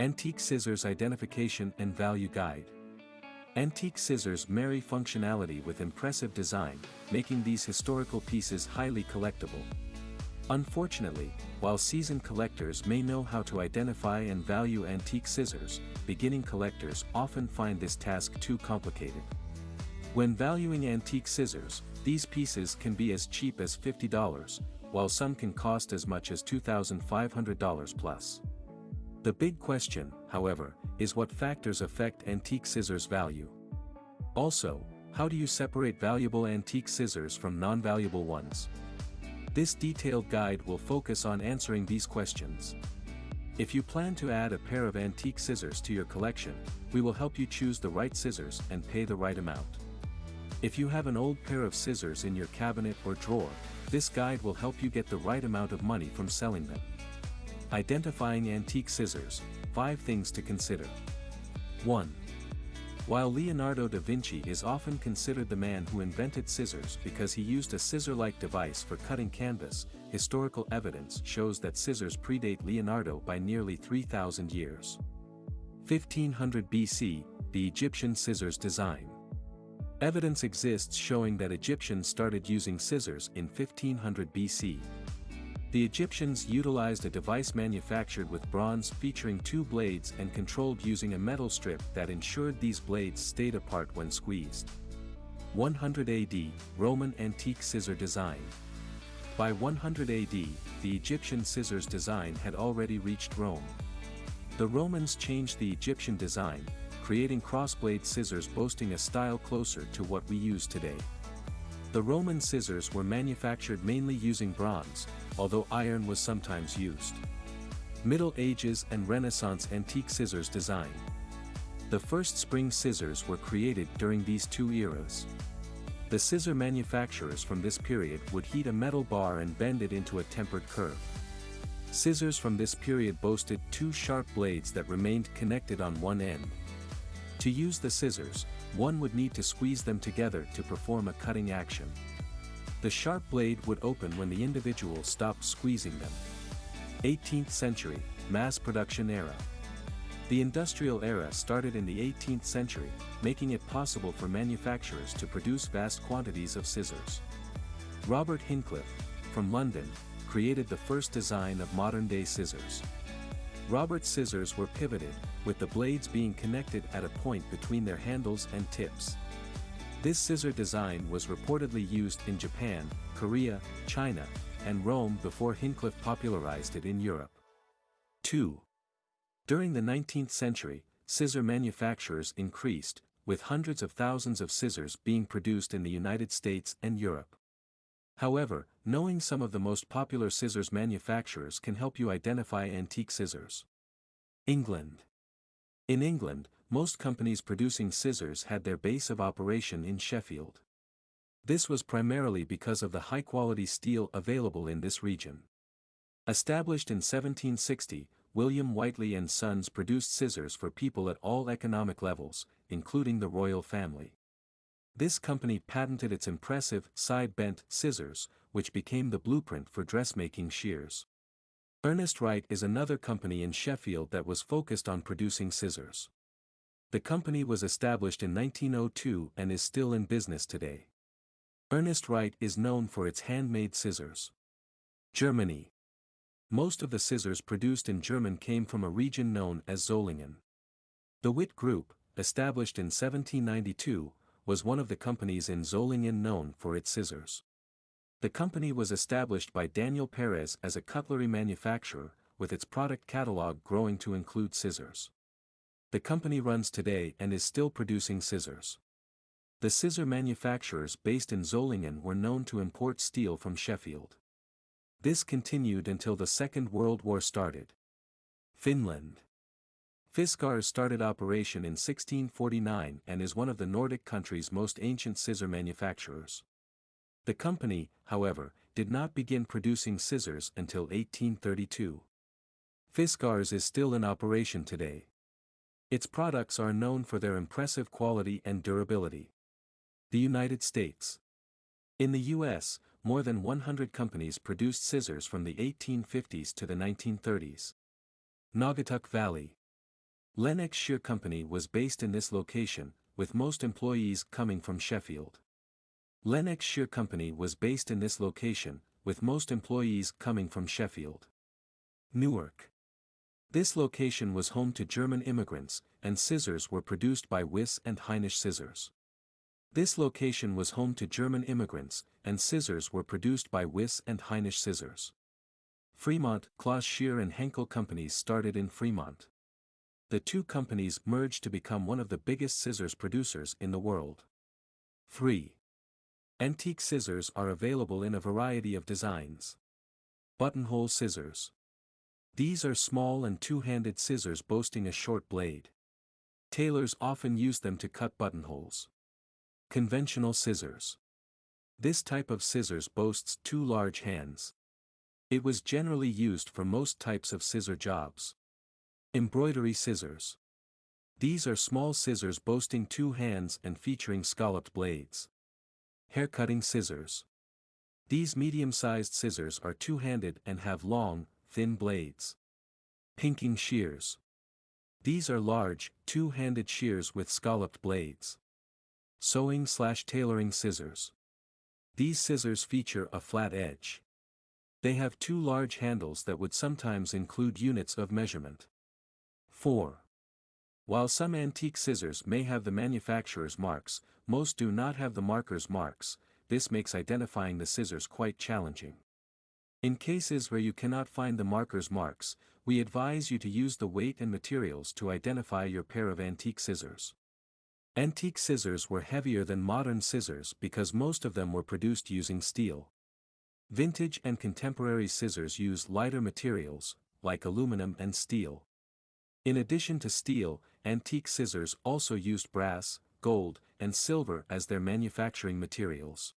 Antique Scissors Identification and Value Guide. Antique scissors marry functionality with impressive design, making these historical pieces highly collectible. Unfortunately, while seasoned collectors may know how to identify and value antique scissors, beginning collectors often find this task too complicated. When valuing antique scissors, these pieces can be as cheap as $50, while some can cost as much as $2,500 plus. The big question, however, is what factors affect antique scissors' value. Also, how do you separate valuable antique scissors from non-valuable ones? This detailed guide will focus on answering these questions. If you plan to add a pair of antique scissors to your collection, we will help you choose the right scissors and pay the right amount. If you have an old pair of scissors in your cabinet or drawer, this guide will help you get the right amount of money from selling them. Identifying antique scissors, 5 things to consider. 1. While Leonardo da Vinci is often considered the man who invented scissors because he used a scissor-like device for cutting canvas, historical evidence shows that scissors predate Leonardo by nearly 3,000 years. 1500 BC, the Egyptian scissors design. Evidence exists showing that Egyptians started using scissors in 1500 BC. The Egyptians utilized a device manufactured with bronze featuring 2 blades and controlled using a metal strip that ensured these blades stayed apart when squeezed. 100 AD, Roman antique scissor design. By 100 AD, the Egyptian scissors design had already reached Rome. The Romans changed the Egyptian design, creating crossblade scissors boasting a style closer to what we use today. The Roman scissors were manufactured mainly using bronze, although iron was sometimes used. Middle Ages and Renaissance antique scissors design. The first spring scissors were created during these 2 eras. The scissor manufacturers from this period would heat a metal bar and bend it into a tempered curve. Scissors from this period boasted 2 sharp blades that remained connected on one end. To use the scissors, one would need to squeeze them together to perform a cutting action. The sharp blade would open when the individual stopped squeezing them. 18th century, mass production era. The industrial era started in the 18th century, making it possible for manufacturers to produce vast quantities of scissors. Robert Hinckliffe, from London, created the first design of modern-day scissors. Robert's scissors were pivoted, with the blades being connected at a point between their handles and tips. This scissor design was reportedly used in Japan, Korea, China, and Rome before Hinckliffe popularized it in Europe. 2. During the 19th century, scissor manufacturers increased, with hundreds of thousands of scissors being produced in the United States and Europe. However, knowing some of the most popular scissors manufacturers can help you identify antique scissors. England. In England, most companies producing scissors had their base of operation in Sheffield. This was primarily because of the high-quality steel available in this region. Established in 1760, William Whiteley and Sons produced scissors for people at all economic levels, including the royal family. This company patented its impressive, side-bent scissors, which became the blueprint for dressmaking shears. Ernest Wright is another company in Sheffield that was focused on producing scissors. The company was established in 1902 and is still in business today. Ernest Wright is known for its handmade scissors. Germany. Most of the scissors produced in Germany came from a region known as Solingen. The Witt Group, established in 1792, was one of the companies in Solingen known for its scissors. The company was established by Daniel Perez as a cutlery manufacturer, with its product catalog growing to include scissors. The company runs today and is still producing scissors. The scissor manufacturers based in Solingen were known to import steel from Sheffield. This continued until the Second World War started. Finland. Fiskars started operation in 1649 and is one of the Nordic countries' most ancient scissor manufacturers. The company, however, did not begin producing scissors until 1832. Fiskars is still in operation today. Its products are known for their impressive quality and durability. The United States. In the U.S., more than 100 companies produced scissors from the 1850s to the 1930s. Naugatuck Valley. Lennox Shear Company was based in this location, with most employees coming from Sheffield. Lennox Shear Company was based in this location, with most employees coming from Sheffield. Newark. This location was home to German immigrants, and scissors were produced by Wyss and Heinisch Scissors. This location was home to German immigrants, and scissors were produced by Wyss and Heinisch Scissors. Fremont, Claus Shear and Henkel companies started in Fremont. The two companies merged to become one of the biggest scissors producers in the world. 3. Antique scissors are available in a variety of designs. Buttonhole scissors. These are small and two-handed scissors boasting a short blade. Tailors often use them to cut buttonholes. Conventional scissors. This type of scissors boasts two large hands. It was generally used for most types of scissor jobs. Embroidery scissors. These are small scissors boasting two hands and featuring scalloped blades. Haircutting scissors. These medium-sized scissors are two-handed and have long, thin blades. Pinking shears. These are large, two-handed shears with scalloped blades. Sewing/tailoring scissors. These scissors feature a flat edge. They have two large handles that would sometimes include units of measurement. 4. While some antique scissors may have the manufacturer's marks, most do not have the marker's marks. This makes identifying the scissors quite challenging. In cases where you cannot find the marker's marks, we advise you to use the weight and materials to identify your pair of antique scissors. Antique scissors were heavier than modern scissors because most of them were produced using steel. Vintage and contemporary scissors use lighter materials, like aluminum and steel. In addition to steel, antique scissors also used brass, gold, and silver as their manufacturing materials.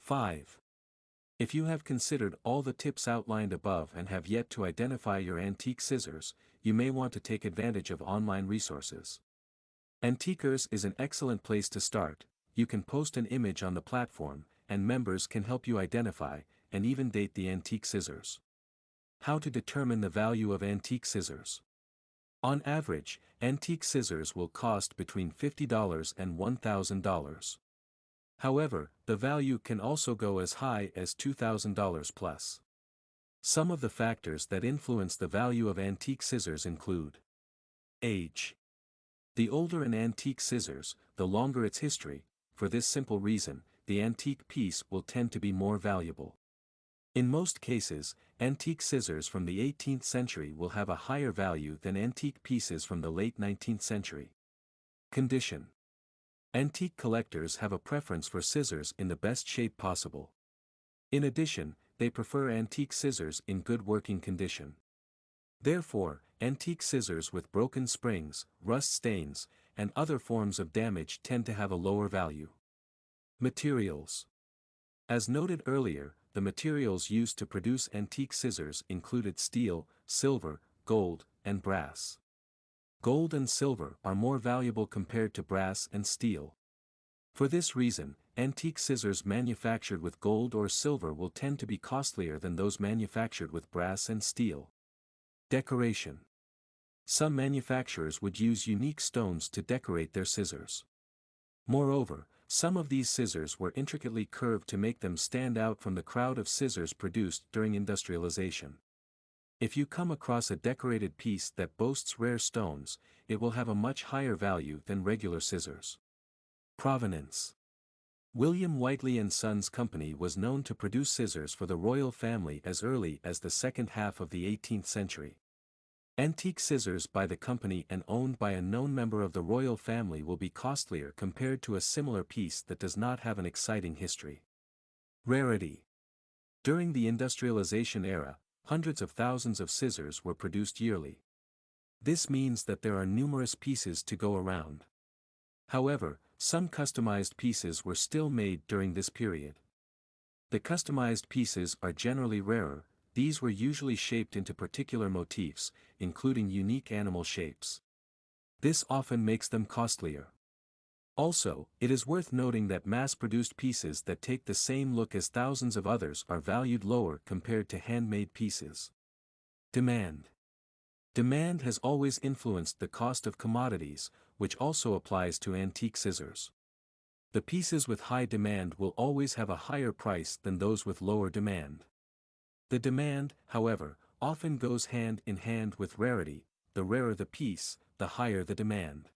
5. If you have considered all the tips outlined above and have yet to identify your antique scissors, you may want to take advantage of online resources. Antiquers is an excellent place to start. You can post an image on the platform, and members can help you identify, and even date the antique scissors. How to determine the value of antique scissors. On average, antique scissors will cost between $50 and $1,000. However, the value can also go as high as $2,000 plus. Some of the factors that influence the value of antique scissors include age. The older an antique scissors, the longer its history. For this simple reason, the antique piece will tend to be more valuable. In most cases, antique scissors from the 18th century will have a higher value than antique pieces from the late 19th century. Condition. Antique collectors have a preference for scissors in the best shape possible. In addition, they prefer antique scissors in good working condition. Therefore, antique scissors with broken springs, rust stains, and other forms of damage tend to have a lower value. Materials. As noted earlier, the materials used to produce antique scissors included steel, silver, gold, and brass. Gold and silver are more valuable compared to brass and steel. For this reason, antique scissors manufactured with gold or silver will tend to be costlier than those manufactured with brass and steel. Decoration. Some manufacturers would use unique stones to decorate their scissors. Moreover, some of these scissors were intricately curved to make them stand out from the crowd of scissors produced during industrialization. If you come across a decorated piece that boasts rare stones, it will have a much higher value than regular scissors. Provenance. William Whiteley & Sons Company was known to produce scissors for the royal family as early as the second half of the 18th century. Antique scissors by the company and owned by a known member of the royal family will be costlier compared to a similar piece that does not have an exciting history. Rarity. During the industrialization era, hundreds of thousands of scissors were produced yearly. This means that there are numerous pieces to go around. However, some customized pieces were still made during this period. The customized pieces are generally rarer. These were usually shaped into particular motifs, including unique animal shapes. This often makes them costlier. Also, it is worth noting that mass-produced pieces that take the same look as thousands of others are valued lower compared to handmade pieces. Demand. Demand has always influenced the cost of commodities, which also applies to antique scissors. The pieces with high demand will always have a higher price than those with lower demand. The demand, however, often goes hand in hand with rarity. The rarer the piece, the higher the demand.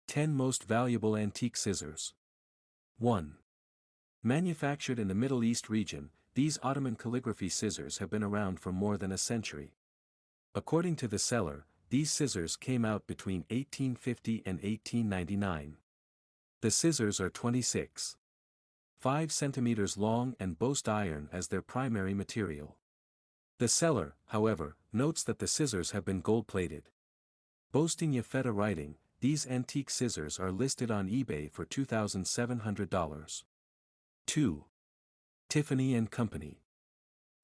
10 Most Valuable Antique Scissors. 1. Manufactured in the Middle East region, these Ottoman calligraphy scissors have been around for more than a century. According to the seller, these scissors came out between 1850 and 1899. The scissors are 26.5 centimeters long and boast iron as their primary material. The seller, however, notes that the scissors have been gold-plated. Boasting Yafeta writing, these antique scissors are listed on eBay for $2,700. 2. Tiffany & Company.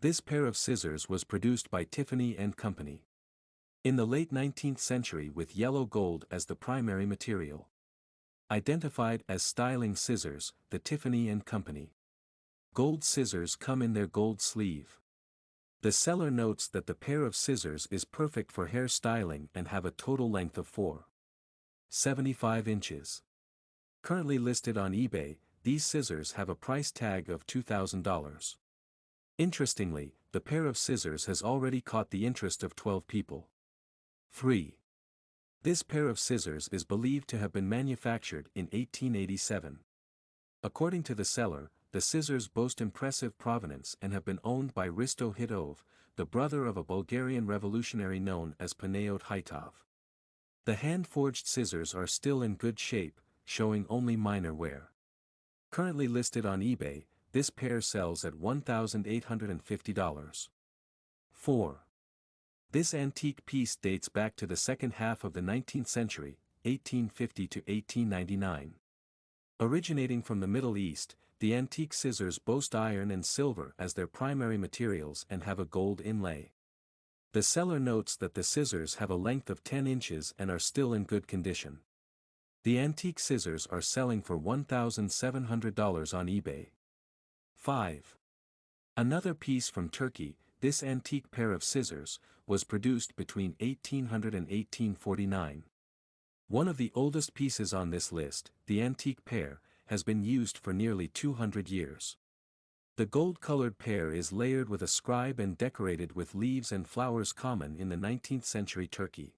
This pair of scissors was produced by Tiffany & Company in the late 19th century with yellow gold as the primary material. Identified as styling scissors, the Tiffany & Company gold scissors come in their gold sleeve. The seller notes that the pair of scissors is perfect for hair styling and have a total length of 4.75 inches. Currently listed on eBay, these scissors have a price tag of $2,000. Interestingly, the pair of scissors has already caught the interest of 12 people. 3. This pair of scissors is believed to have been manufactured in 1887. According to the seller, the scissors boast impressive provenance and have been owned by Risto Hitov, the brother of a Bulgarian revolutionary known as Panayot Hitov. The hand-forged scissors are still in good shape, showing only minor wear. Currently listed on eBay, this pair sells at $1,850. 4. This antique piece dates back to the second half of the 19th century, 1850 to 1899. Originating from the Middle East, the antique scissors boast iron and silver as their primary materials and have a gold inlay. The seller notes that the scissors have a length of 10 inches and are still in good condition. The antique scissors are selling for $1,700 on eBay. 5. Another piece from Turkey. This antique pair of scissors was produced between 1800 and 1849. One of the oldest pieces on this list, the antique pair, has been used for nearly 200 years. The gold-colored pair is layered with a scribe and decorated with leaves and flowers common in the 19th century Turkey.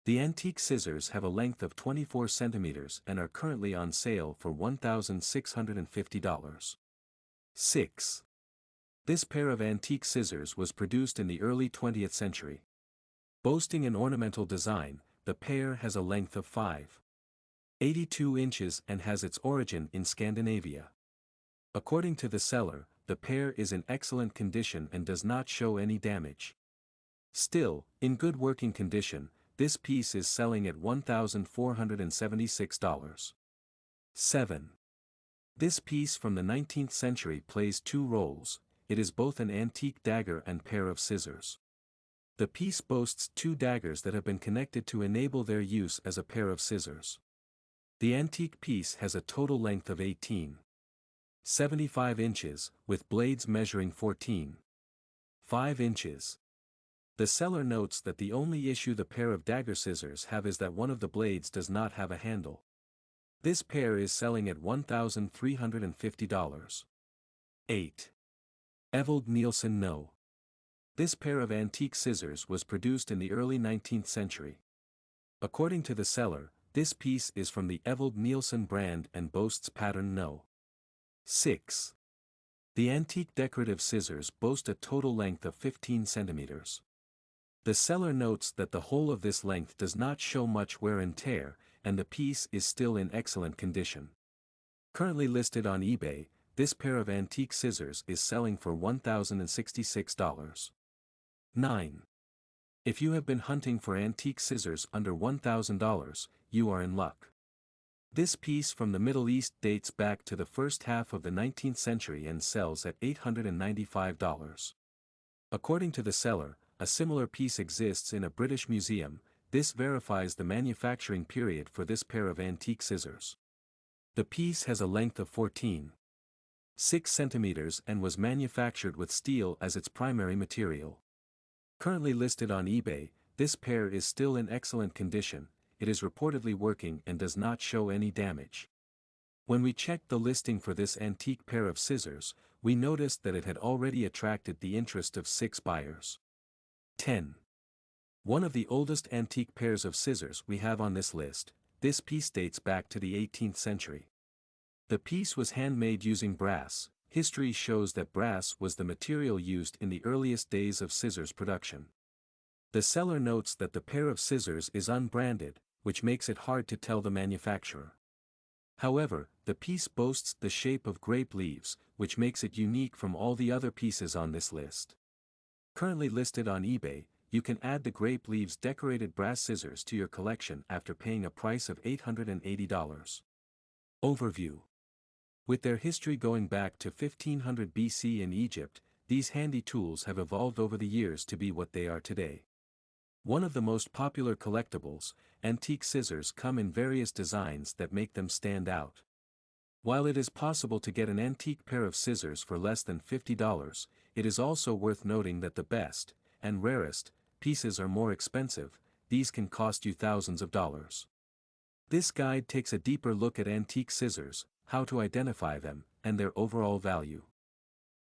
The antique scissors have a length of 24 centimeters and are currently on sale for $1,650. 6. This pair of antique scissors was produced in the early 20th century. Boasting an ornamental design, the pair has a length of 5.82 inches and has its origin in Scandinavia. According to the seller, the pair is in excellent condition and does not show any damage. Still, in good working condition, this piece is selling at $1,476. 7. This piece from the 19th century plays two roles. It is both an antique dagger and pair of scissors. The piece boasts two daggers that have been connected to enable their use as a pair of scissors. The antique piece has a total length of 18.75 inches, with blades measuring 14.5 inches. The seller notes that the only issue the pair of dagger scissors have is that one of the blades does not have a handle. This pair is selling at $1,350. 8. Evold Nielsen No. This pair of antique scissors was produced in the early 19th century. According to the seller, this piece is from the Evold Nielsen brand and boasts pattern No. 6. The antique decorative scissors boast a total length of 15 centimeters. The seller notes that the whole of this length does not show much wear and tear, and the piece is still in excellent condition. Currently listed on eBay, this pair of antique scissors is selling for $1,066. 9. If you have been hunting for antique scissors under $1,000, you are in luck. This piece from the Middle East dates back to the first half of the 19th century and sells at $895. According to the seller, a similar piece exists in a British museum. This verifies the manufacturing period for this pair of antique scissors. The piece has a length of 14.6 centimeters and was manufactured with steel as its primary material. Currently listed on eBay, this pair is still in excellent condition, it is reportedly working and does not show any damage. When we checked the listing for this antique pair of scissors, we noticed that it had already attracted the interest of 6 buyers. 10. One of the oldest antique pairs of scissors we have on this list, this piece dates back to the 18th century. The piece was handmade using brass. History shows that brass was the material used in the earliest days of scissors production. The seller notes that the pair of scissors is unbranded, which makes it hard to tell the manufacturer. However, the piece boasts the shape of grape leaves, which makes it unique from all the other pieces on this list. Currently listed on eBay, you can add the grape leaves decorated brass scissors to your collection after paying a price of $880. Overview. With their history going back to 1500 BC in Egypt, these handy tools have evolved over the years to be what they are today. One of the most popular collectibles, antique scissors come in various designs that make them stand out. While it is possible to get an antique pair of scissors for less than $50, it is also worth noting that the best, and rarest, pieces are more expensive. These can cost you thousands of dollars. This guide takes a deeper look at antique scissors, how to identify them, and their overall value.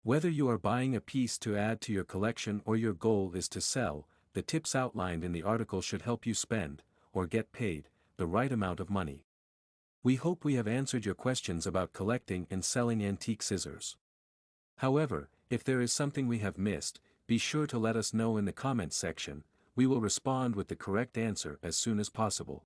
Whether you are buying a piece to add to your collection or your goal is to sell, the tips outlined in the article should help you spend, or get paid, the right amount of money. We hope we have answered your questions about collecting and selling antique scissors. However, if there is something we have missed, be sure to let us know in the comments section. We will respond with the correct answer as soon as possible.